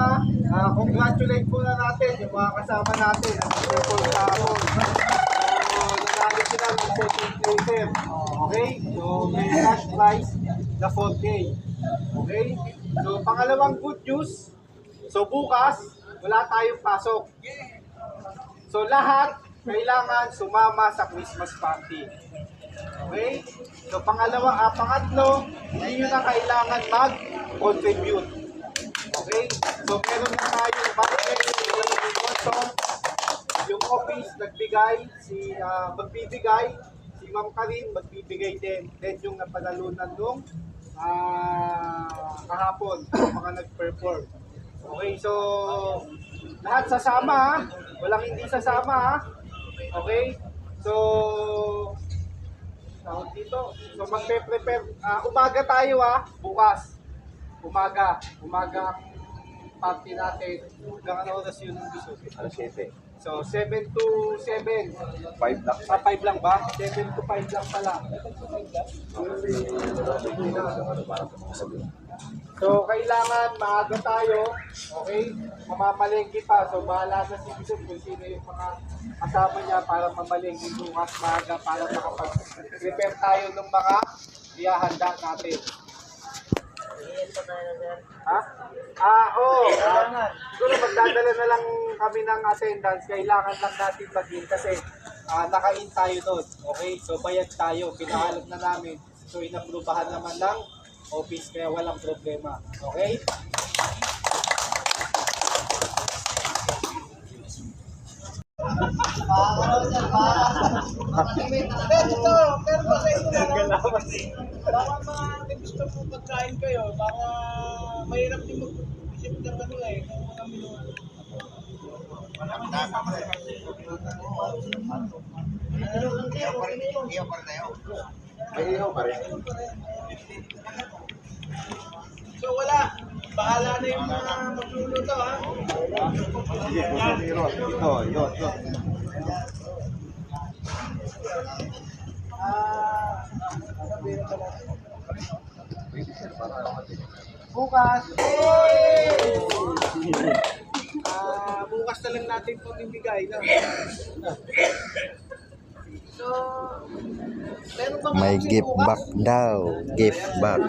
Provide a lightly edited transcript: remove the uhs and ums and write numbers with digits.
una, congratulate muna natin yung mga kasama natin. Triple Carol. So, nanalo sila ng second placer. Okay? So, may cash prize na 4K. Okay? So, pangalawang good news. So, bukas, wala tayong pasok. So, lahat kailangan sumama sa Christmas party. Okay? So, pangatlo, hindi nyo na kailangan mag-contribute. Okay? So, meron na tayong budget, yung office nagbigay, magbibigay, si Ma'am Karin magbibigay din. Then yung napanalunan nung kahapon, yung mga nag-perform. Okay, so lahat sasama ha. Walang hindi sasama ha. Okay? So, dito. So magpe-prepare. Umaga tayo ha, bukas. Umaga ang party natin. Hanggang ano oras yun ng gusto? Alas 7. So 7 to 7. 5 lang. 5 lang ba? 7 to 5 lang pala. So kailangan maaga tayo. Okay? Mamamalengke pa. So bahala sa si Bishop kung sino yung mga kasama niya para mamalengke bukas maaga para makapag-prepare tayo ng mga ihahanda natin. Ha? Oo. Siguro magdadala na lang kami ng attendance. Kailangan lang natin mag-in kasi naka-in tayo doon. Okay? So bayad tayo. Pinahalog na namin. So inaprubahan naman ng office kaya walang problema. Okay? Pero kasi baka mga gusto mo pagkain kayo, baka mahirap din mag-isip ng ano eh, ng mga minuto. So wala, bahala na yung mga magluluto ha. Ito. Bukas. Bukas na lang natin pamimigay. No? So, meron ba May gift back daw. Gift back.